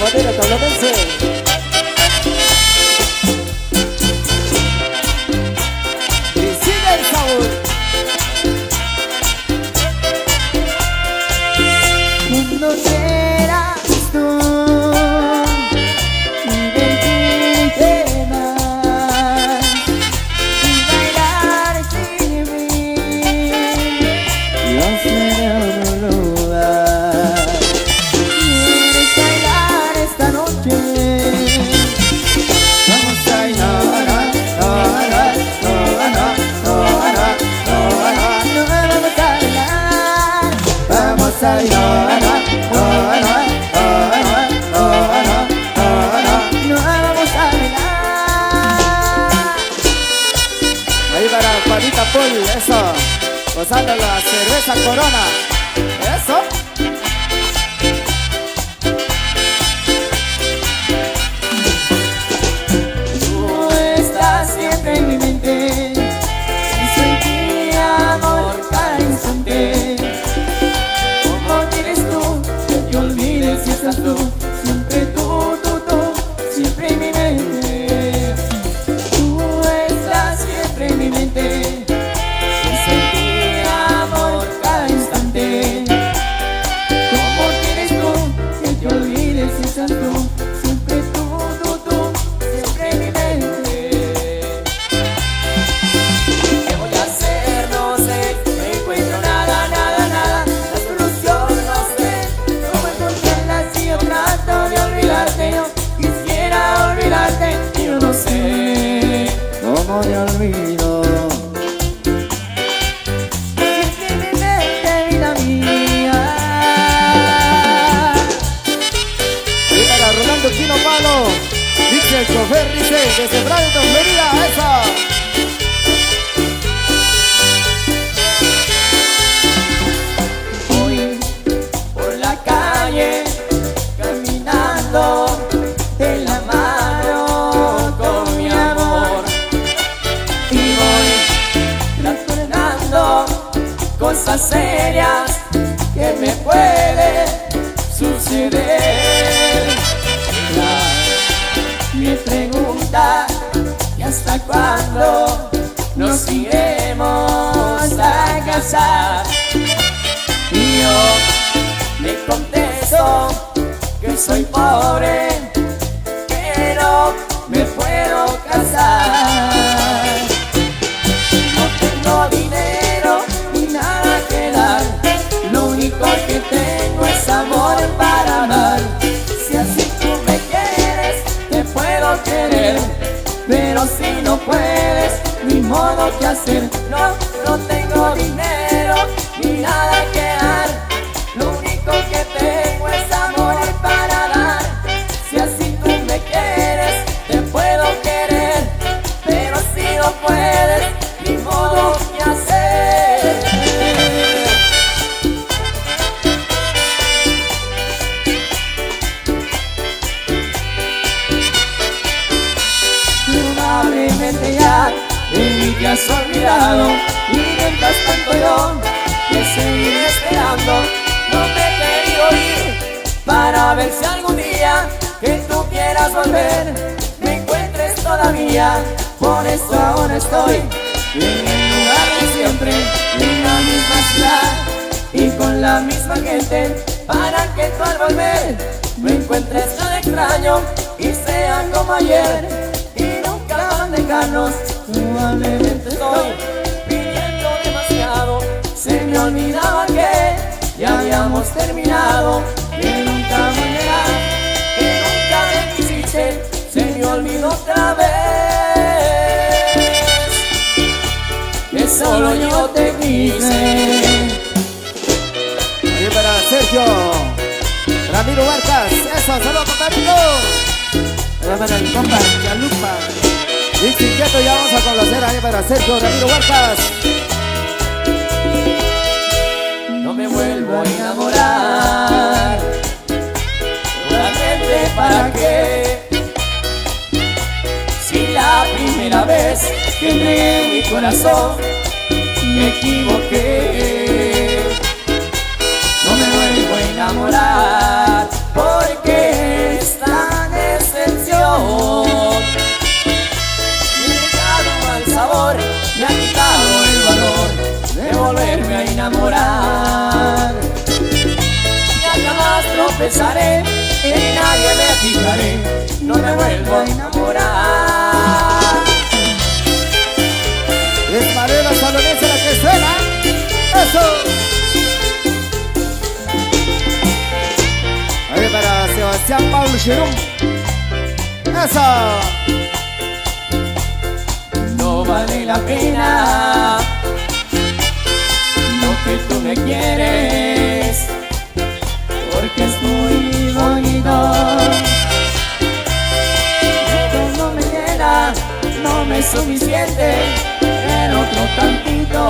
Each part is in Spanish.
madera tabladense. Y sigue el sabor. Cuando serás tú, divertirte más y bailar sin mí, yo seré un lugar. ¿Quieres bailar esta noche? Vamos a bailar, vamos a bailar. Ahí para Juanita Pol, eso. Gozando la cerveza Corona. Eso. Tú estás siempre en mi mente y sentí amor cada instante. ¿Cómo quieres tú que te olvides si estás tú? Siempre tú, siempre en mi mente. Tú estás siempre en mi mente y sentí amor cada instante. ¿Cómo quieres tú que te olvides si estás tú? Siempre tú, siempre en mi mente. ¿Qué voy a hacer? No sé, no encuentro nada. La solución no sé, no encontrarla si yo trato de olvidarte. Yo quisiera olvidarte y yo no sé cómo te olvido. Es que mi mente, vida mía. Ahí para Rolando Quino Palo. Dice el chofer, dice, desde Brighton, Florida, esa. Voy por la calle caminando de la mano con mi amor y voy recordando cosas serias que me pueden suceder. Me pregunta ¿y hasta cuándo nos iremos a casar? Y yo le contesto que soy pobre, que no me puedo casar. No tengo dinero ni nada que dar, lo único que tengo es amor para dar. Si así tú me quieres, te puedo querer, pero si no puedes, ni modo que hacer. No tengo dinero ni nada que dar, lo único que tengo es amor para dar. Si así tú me quieres, te puedo querer, pero si no puedes, ni modo que hacer. Probablemente ya de mí te has olvidado, y mientras tanto yo te seguiré esperando. No me he querido ir para ver si algún día que tú quieras volver me encuentres todavía. Por eso ahora estoy en el lugar de siempre, en la misma ciudad y con la misma gente, para que tú al volver me encuentres tan extraño y sea como ayer y nunca van a dejarnos. Probablemente estoy pidiendo demasiado, se me olvidaba que ya habíamos terminado, que nunca volverá, que nunca me quisiste, se me olvidó otra vez, que solo yo te quise. Ahí para Sergio Ramiro Barcas, eso, saludos compadrito. Ahí para el compa Yalupa. Y quieto, ya vamos a conocer ahí para Sergio Ramiro Barcas. No me vuelvo a enamorar, solamente para qué, si la primera vez que entregué mi corazón me equivoqué. No me vuelvo a enamorar, porque esta pensaré, en nadie me fijaré, no me vuelvo a enamorar. Es Manuela Salonense la que suena. ¡Eso! Ahí para Sebastián Pablo Cherón. ¡Eso! No vale la pena lo que tú me quieres, porque es muy bonito. Esto no me llena, no me es suficiente, pero otro tantito.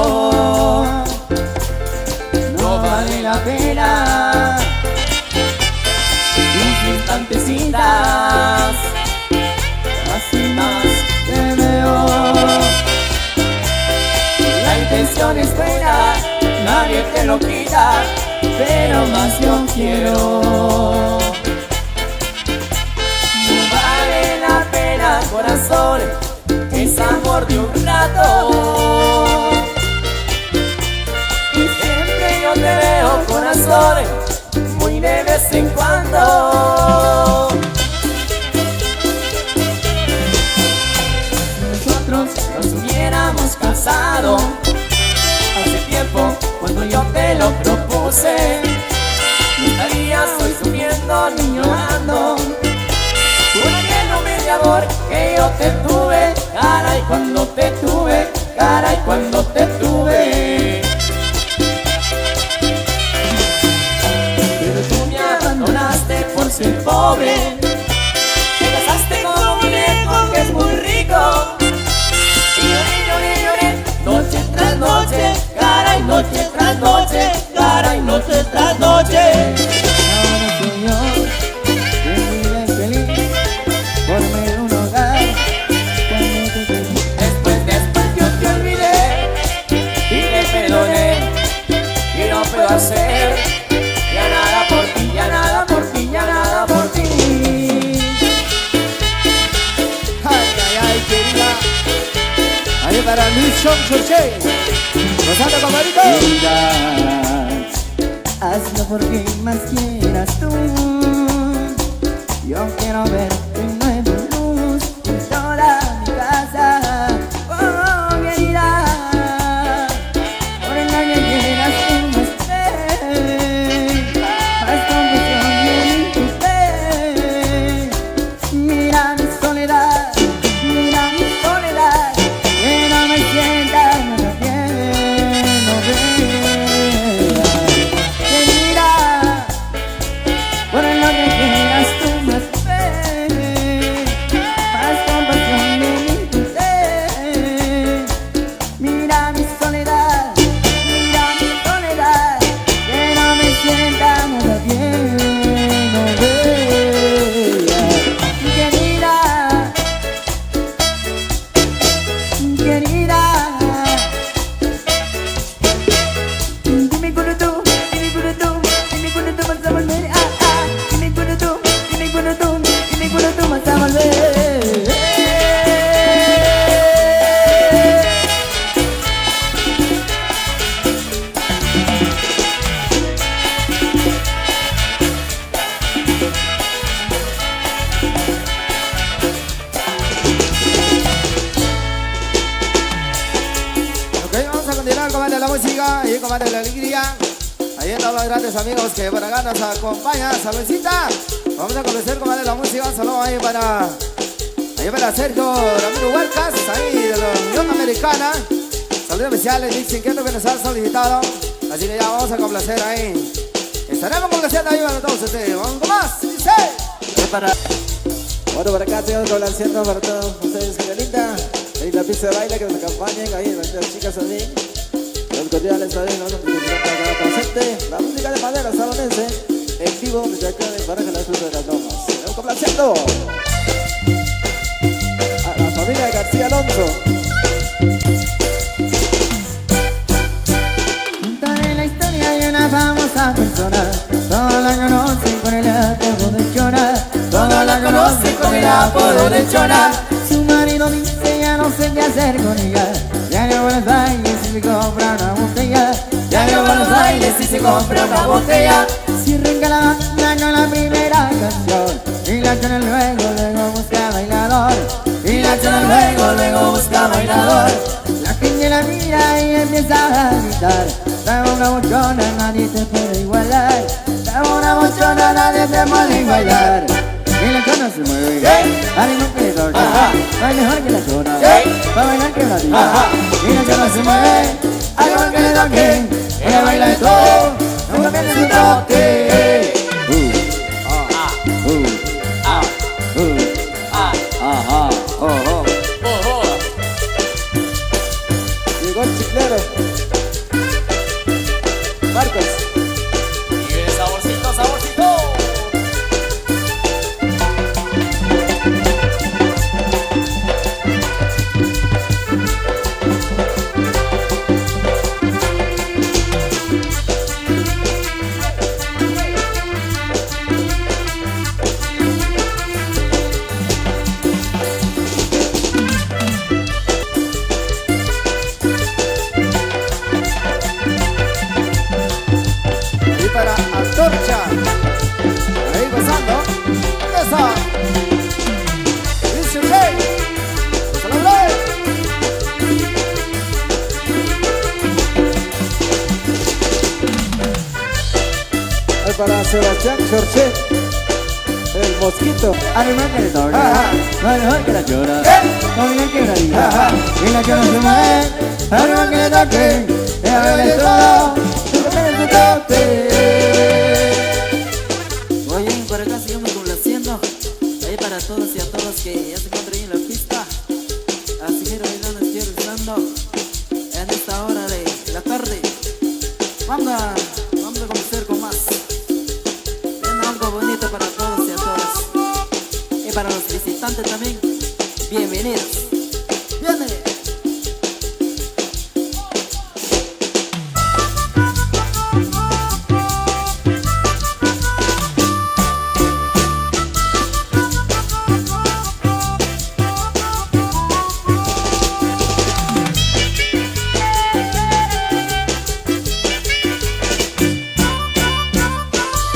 No vale la pena tus instantecitas, así más te veo. La intención es buena, nadie te lo quita, pero más yo quiero. No vale la pena, corazón, es amor de un rato. Y siempre yo te veo, corazón, muy de vez en cuando. Si nosotros nos hubiéramos casado hace tiempo, cuando yo te lo propuse, no estarías hoy sufriendo ni llorando por aquel hombre de amor que yo te tuve. Caray, cuando te tuve, caray, cuando te tuve. Pero tú me abandonaste por ser pobre, te casaste con un viejo que es muy rico. Y lloré, lloré, lloré, noche tras noche, caray, noche tras noche, caray, noche tras noche. Ahora soy yo, que vive feliz, por medio de un hogar, cuando te fui. Después yo te olvidé y te perdoné, y no puedo hacer ya nada por ti, ya nada por ti, ya nada por ti. Ay, ay, ay, querida. Ahí para Luis Chonchoche. Rosando Paparito. Hazlo porque más quieras tú. Yo quiero ver un nuevo luz en toda mi casa. Oh, querida, por el año quieras tú más fe. Haz compasión en tu fe. Mira mi soledad, mira mi soledad, que no me sienta nada bien, no veas. Querida, por lo que quieras tú más fe, haz compasión de mí tu ser. Mira mi soledad, que no me sienta nada bien, no veas. Querida, querida, dime cuando tú, dime cuando tú, dime cuando tú vas a volver, dime cuando tú, dime cuando tú, dime cuando tú vas a volver. Ok, vamos a continuar con más de la música y con más de la alegría. Ahí están los grandes amigos que por acá nos acompañan. Saludcita. Vamos a conocer con más de la música. Un saludo ahí para Sergio Ramiro Huercas, ahí de la Unión Americana. Saludos especiales, Dixie Inquieto, que nos han solicitado. Así que ya vamos a complacer ahí. Estaremos complaciendo ahí para todos ustedes. Vamos con más. Dice. Bueno, por acá tengo complaciendo para todos ustedes, gente linda. Ahí la pista de baile que nos acompañen, ahí las chicas también. Los cordiales también, ¿no? Acá presente. La música de madera salonense, en vivo desde acá de Baraja la Cruz de las Lomas. Estamos complaciendo a la familia García Alonso. Contaré la historia de una famosa persona. Todos la conocen con el apodo de Chona. Todos la conocen con el apodo de Chona. Su marido dice ya no sé qué hacer con ella. Ya no Buenos Aires y me compra una botella. Ya no a los bailes y se compra una botella. Si arranca la banda con la primera canción y la chona luego busca bailador. Y la chona luego busca bailador. La gente la mira y empieza a gritar: dame una bochona, nadie te puede igualar. Dame una bochona, nadie te puede igualar. Y la chona se mueve, al ritmo que le toca, va mejor que la chona, va a bailar que la tía. Y la chona se mueve, al ritmo que le toque, ella baila de todo, nunca pierde su toque. Llegó el chiclero. Marcos. Y el saborcito, saborcito. Y para Antorcha, ahí gozando, esa. Dice Jay, se la hablé. Ahí para Sebastián Chorché. El mosquito. Al ritmo que le toca, va mejor que la chona, va a bailar que la tía. Y la chona se mueve, al ritmo que le toque, ella baila de todo, nunca pierde su toque. Oye, por acá seguimos complaciendo. Ahí para todos y a todos que ya se encuentran ahí en la pista. A seguir bailando, estoy rezando en esta hora de la tarde. Vamos a comenzar con más. Viendo algo bonito para todos y a todas. Y para los visitantes también, bienvenidos. Bienvenidos.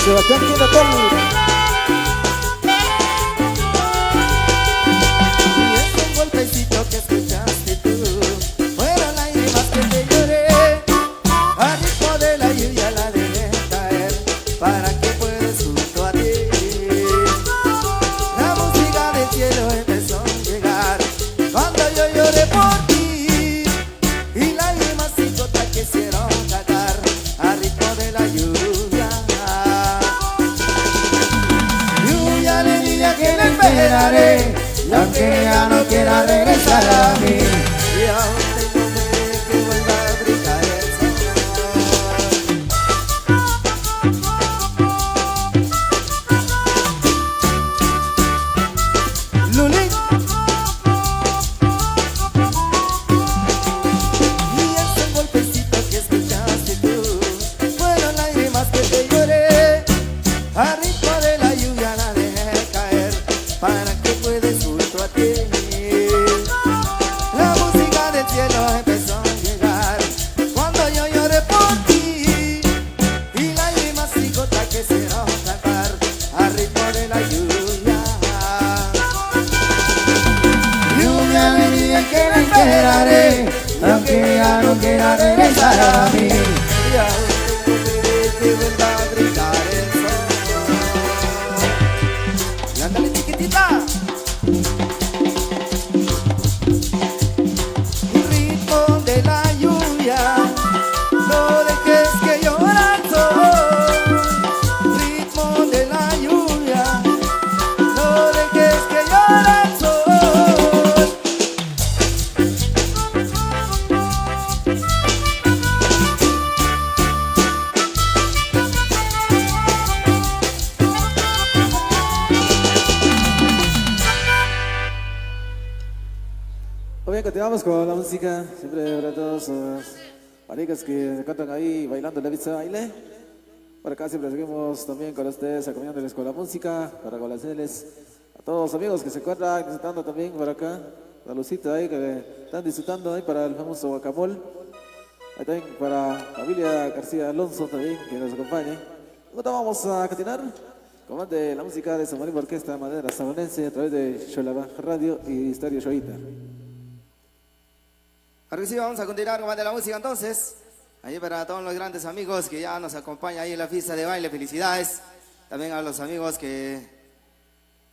Sebastián Quino Torres. Y ese golpecito que escuchaste tú fueron lágrimas que te lloré. Al ritmo de la lluvia la dejé caer para que puedas junto a ti. La música del cielo empezó a llegar cuando yo lloré por ti. Y lágrimas y gotas que hicieron cantar al ritmo de la lluvia. Lluvia le dije que la esperaré, y aunque ya no quiera regresar a mí, y aún tengo fe que vuelva a brillar el sol. Lulín. Y ese golpecito que escuchaste tú fueron lágrimas que te lloré. Al ritmo de la lluvia la dejé caer para que puedas junto a ti. La música del cielo empezó a llegar cuando yo lloré por ti. Y lágrimas y gotas que se hicieron cantar al ritmo de la lluvia. Lluvia me dije que la esperaré, aunque ya no quiera regresar a mí. Y aún tengo fe que vuelva a brillar el sol. Y ándale, chiquitita. Ritmo de la lluvia, no dejes que llora el sol. Ritmo de la lluvia, no dejes que llora el sol. Muy bien, continuamos con la música. Siempre para todos los maricas que se encuentran ahí bailando en la pista de baile. Por acá siempre seguimos también con ustedes, acompañándoles con la música, para agradecerles a todos los amigos que se encuentran disfrutando también por acá. Saludcita ahí que están disfrutando ahí para el famoso guacamole. Ahí también para familia García Alonso también, que nos acompañe. Ahora vamos a continuar con más de la música de San Marino Orquesta de Madera Salonense a través de Xolabá Radio y Stereo Shoita. Ahora sí, vamos a continuar con más de la música entonces. Ahí para todos los grandes amigos que ya nos acompañan ahí en la pista de baile, felicidades. También a los amigos que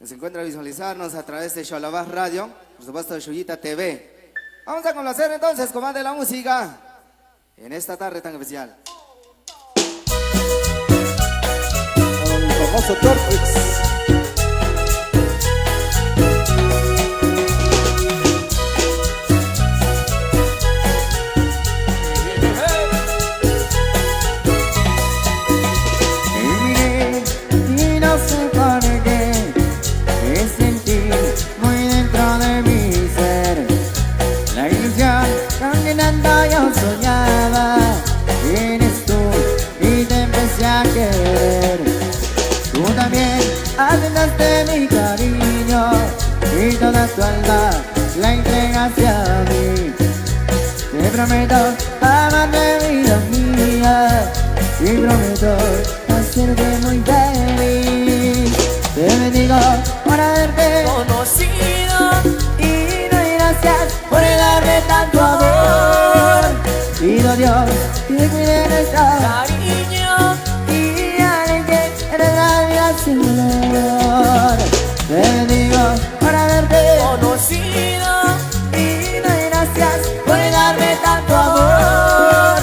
se encuentran a visualizarnos a través de Xolabá Radio, por supuesto de Xoyita TV. Vamos a conocer entonces con más de la música en esta tarde tan especial. El famoso Torfix. Y no sé por qué me sentí muy dentro de mi ser la ilusión con que tanto yo soñaba. Eres tú y te empecé a querer. Tú también aceptaste mi cariño y toda tu alma la entregaste a mí. Te prometo amarte, vida mía, y prometo hacerte muy feliz. Te bendigo por haberte conocido y doy gracias por darme tanto amor. Pido a Dios que cuide nuestra cariño y alegre en la vida sin dolor. Te bendigo por haberte conocido y doy gracias por darme tanto amor.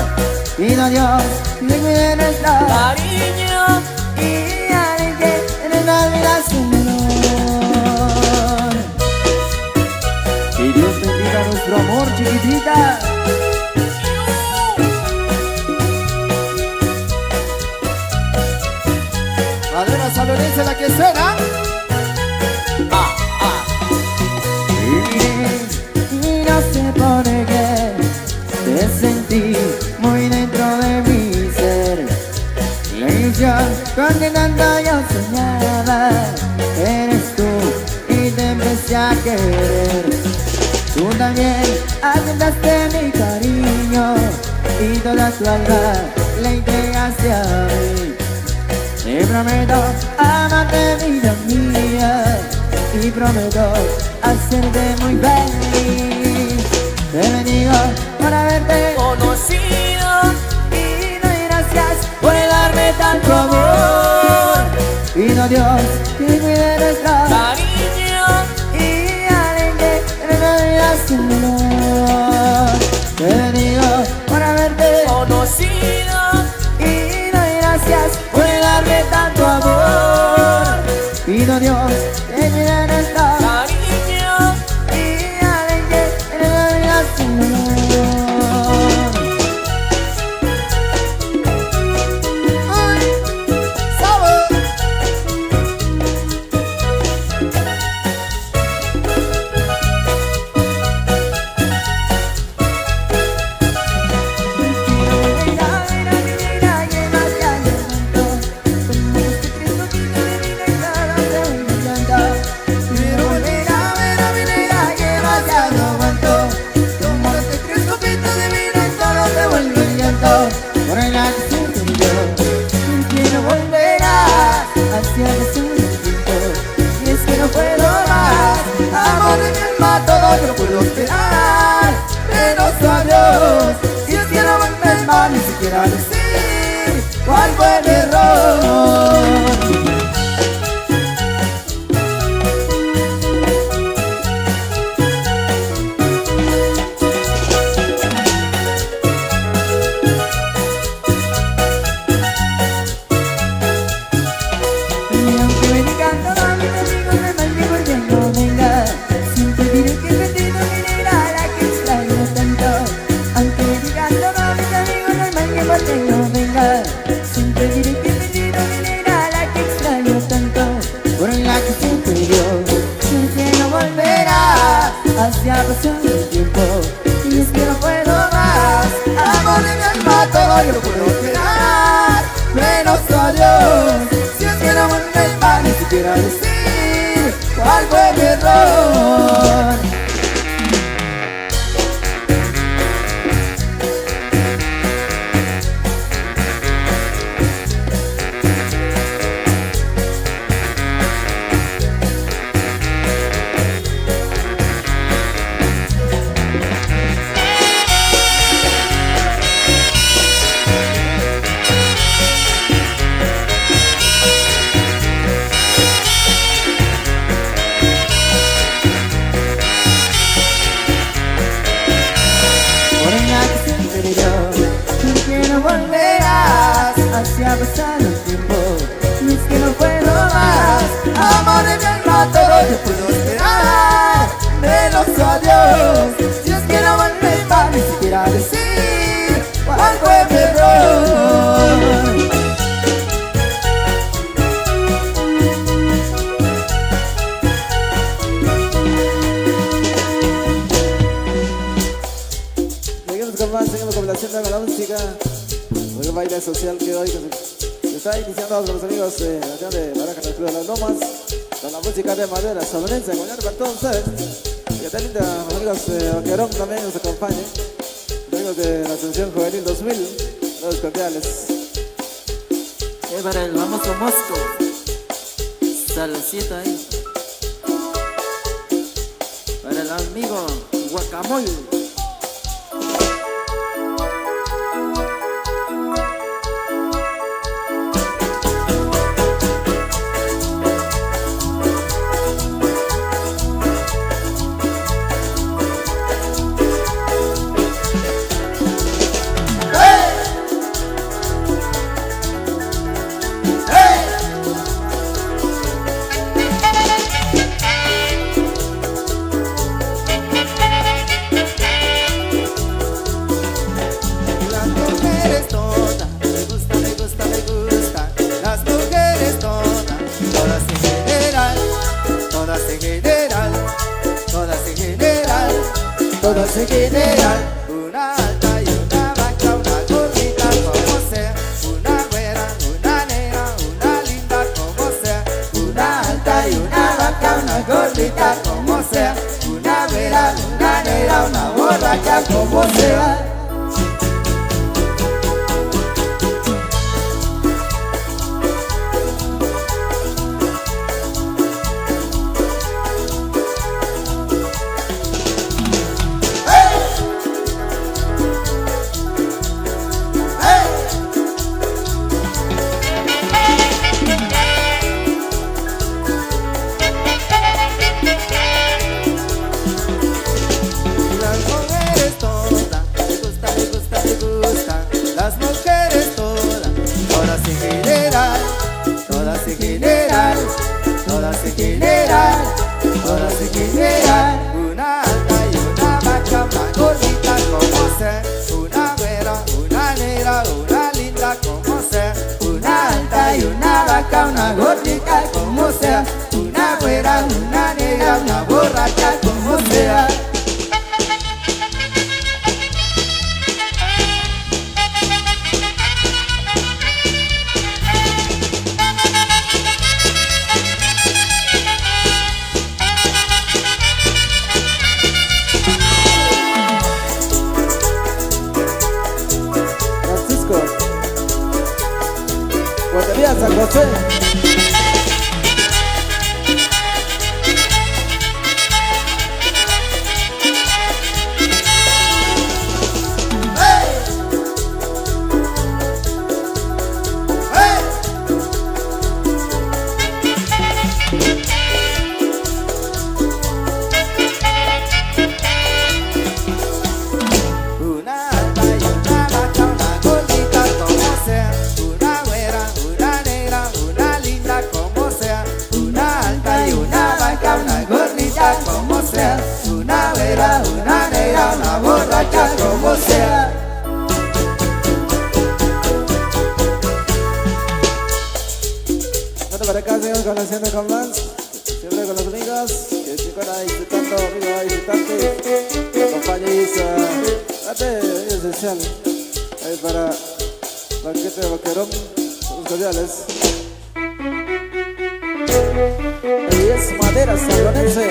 Pido a Dios que cuide nuestra cariño y alegre en la vida sin dolor. Que Dios bendiga nuestro amor, chiquitita. Madera Salonense la que suena. Y no sé por qué te sentí muy dentro de mi ser. La ilusión con que tanto yo soñaba. Eres tú y te empecé a querer. Tú también aceptaste mi cariño y toda tu alma la entregaste a mí. Te prometo amarte, vida mía, y prometo hacerte muy feliz. Te bendigo por haberte conocido y doy gracias por darme tanto amor. Pido a Dios que cuide nuestra cariño y alegre en la vida sin dolor. Te bendigo por haberte conocido y doy gracias por darme tanto amor. Pido a Dios que cuide nuestra cariño y alegre en la vida sin dolor. Quiero volver a ver a mi negra que demasiado aguanto. Como este 3 copitas de vino y solo te vuelve el llanto. Por el acto yo quiero volver hacia el tiempo. Y es que no puedo más. Amor de mi alma, todo yo puedo esperar. Menos tu adiós. Si es que no vuelves más, ni siquiera decir cuál fue el error. Y aunque me digan todos mis amigos me maldigo el que no venga, siempre diré que he perdido mi negra, la que extraño tanto. Aunque me digan todos mis amigos no maldigo el que no venga, siempre diré que he perdido mi negra, la que extraño tanto. Por la que siempre yo sé que no volverá, hacia pasar el tiempo. Y es que no puedo más. Amor de mi alma, todo yo puedo esperar. Menos tu adiós. Si es que no vuelves más, ni siquiera decir cuál fue mi error. la música, el baile social que hoy se está iniciando con los amigos de allá de Baraja del Club de las Lomas, con la música de madera salonense, con para todos ustedes. Y está linda, los amigos de Vaquerón también nos acompañan, los amigos de la Asociación Juvenil 2000, los cordiales. Es para el famoso Mosco. Saludcito ahí. Para el amigo Guacamole. Todas en general, una alta y una baja, una gordita como sea, una güera, una negra, una linda como sea, una alta y una baja, una gordita como sea, una güera, una negra, una borracha como sea. Todas en general, una alta y una baja, una gordita como sea, una güera, una negra, una linda como sea, una alta y una baja, una gordita como sea, una güera, una negra, una borracha como sea. Guardería San José. Una alta y una baja, una gordita como sea, una güera, una negra, una linda como sea, una alta y una baja, una gordita como sea, una güera, una negra, una borracha como sea. Bueno, para acá seguimos conociendo con más, siempre con los amigos, que si fuera disfrutando, amigo visitante, que acompañéis a especial, ahí para Banquete de Vaquerón, los cordiales. Y es madera salonense,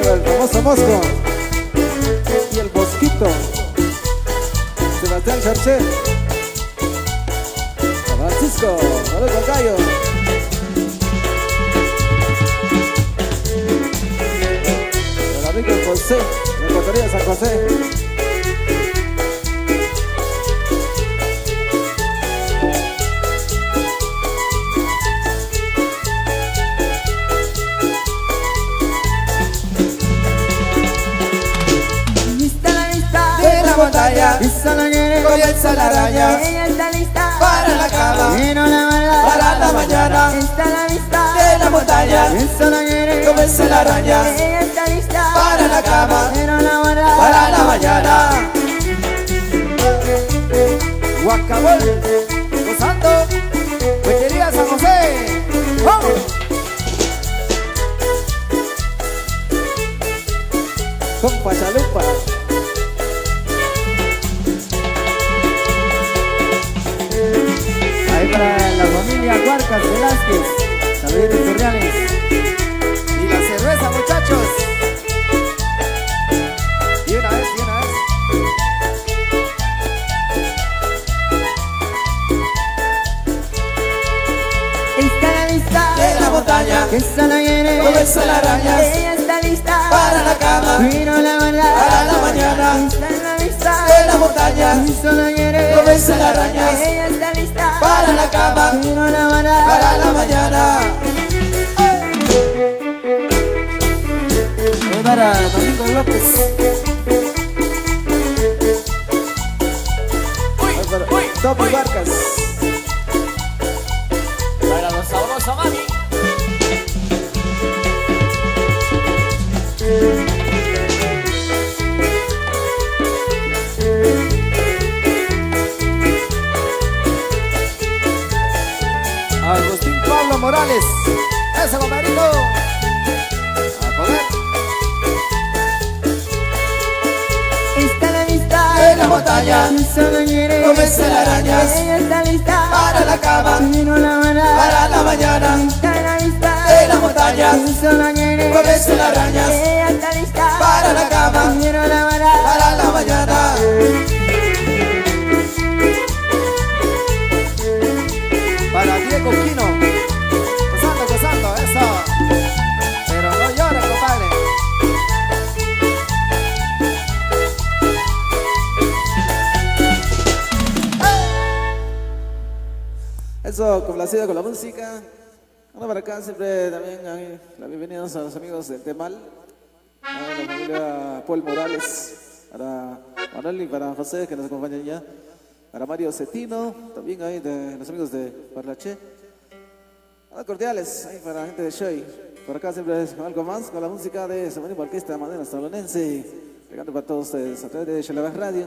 el famoso Mosco, y el Bosquito, Sebastián Charché, Francisco, saludos al gallo. El amigo José, de la Cotería de San José. Lista la lista De la montaña, Lista la que comienza la raya, ella está lista para la cama, pero la mala para la mañana. Está la lista De la montaña, Lista la que comienza la raya, ella está lista para la cama, pero la mala para la mañana. Guacamole, gozando, Juguetería San José. ¡Vamos! Compa Chalupa. Huarcas Velázquez, saluditos cordiales. Y la cerveza, muchachos. Y una vez, y una vez. Está la lista De la montaña, que solo quiere comerse las arañas. Ella está lista Para la cama, pero la verdad para la mañana. está en la lista De la montaña, que solo quiere comerse las arañas. Ella está lista Para la cama, pero la verdad para la mañana. Para Domingo López. Ahí para Topi Barcas. Para los sabrosos, mami. Agustín Pablo Morales. Ese compadrito. A comer. está la lista De la montaña, que solo quiere comerse las arañas. Ella está lista Para la cama, pero la verdad para la mañana. está en la lista De la montaña, que solo quiere comerse las arañas. Ella está lista Para la cama, pero la verdad para la mañana. Para Diego Quino. Gozando, gozando, eso. Pero no llores, compadre. Eso, complacido con la música. Bueno, para acá siempre también hay la bienvenida a los amigos del Temal, a la familia Paul Morales, para Manuel y para José que nos acompañan ya, para Mario Cetino, también hay de los amigos de Parlaché. Hola, cordiales, ahí para la gente de Shoy. Por acá siempre es algo más con la música de Semana Orquesta de Madera Salonense, llegando para todos ustedes a través de Xalabas Radio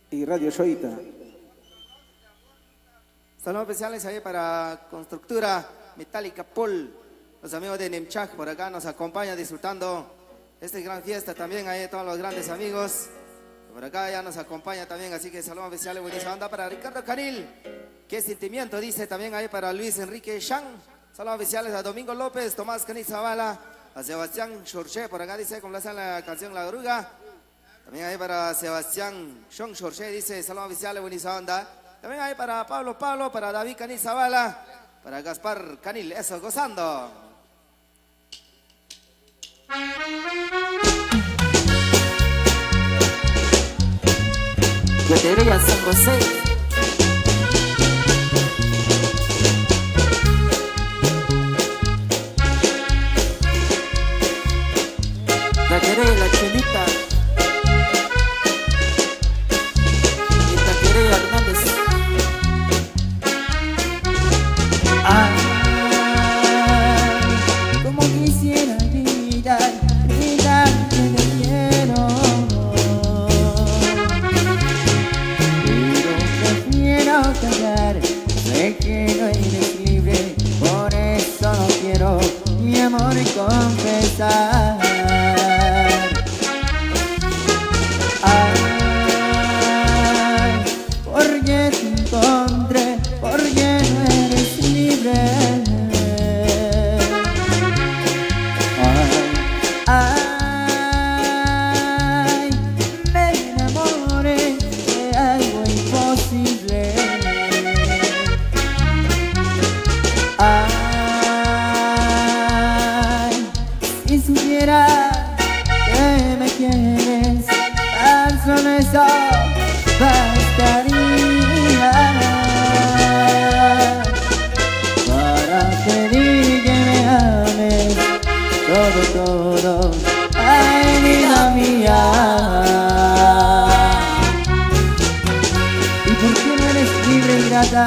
y Radio Shoita. Saludos especiales ahí para Constructura Metálica Pol. Los amigos de Nemchak por acá nos acompañan disfrutando esta gran fiesta. También ahí todos los grandes amigos. Por acá ya nos acompaña también, así que saludos especiales, buenísima banda para Ricardo Canil. Qué sentimiento, dice también ahí para Luis Enrique Shang. Saludos especiales a Domingo López, Tomás Canil Zavala, a Sebastián Chorché. Por acá dice, como le hacen la canción La Oruga. También ahí para Sebastián Shong Chorché, dice saludos especiales, buenísima banda. También hay para Pablo, para David Canil Zavala, para Gaspar Canil, eso, gozando. Guatería San José. Taquería La Chelita. Y Taquería Hernández. Ay, como quisiera gritar que te quiero, pero prefiero callar. Sé que no eres libre, por eso no quiero mi amor confesar. Ay, porque te encontré, porque no eres libre. Ay, me enamoré de algo imposible. Ay, si supiera que me quieres, tan solo eso bastaría para pedir que me ames todo, ay, vida mía. ¿Y por qué no eres libre, ingrata?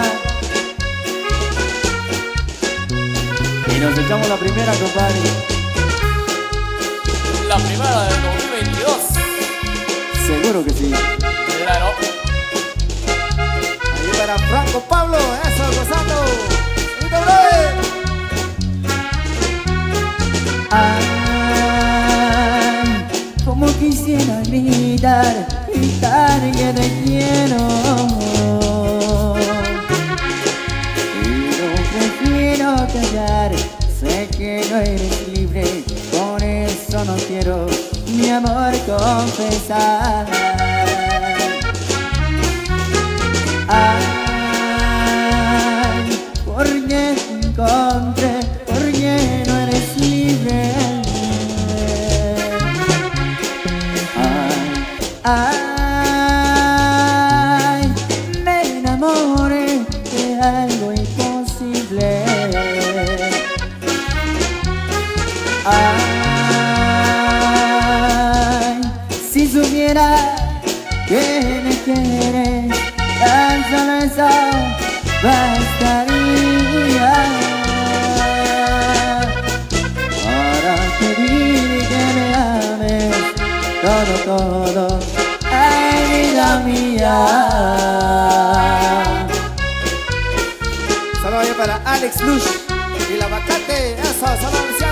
Y nos echamos la primera, compadre. La primera del 2022. Seguro que sí. Claro. Ahí para Franco Pablo, eso, gozando. ¡Ahorita, brother! Ay, como quisiera gritar que te quiero, pero sospechar. Sé que no eres libre, por eso no quiero mi amor confesar. Ay, porque te encontré, porque no eres libre. Ay, me enamoré de algo imposible. Ay, si supiera que me quieres, tan solo eso bastaría para pedir que me ames todo, todo, ay, vida mía. Saludos para Alex Lush y la Vacante. Eso, saludos.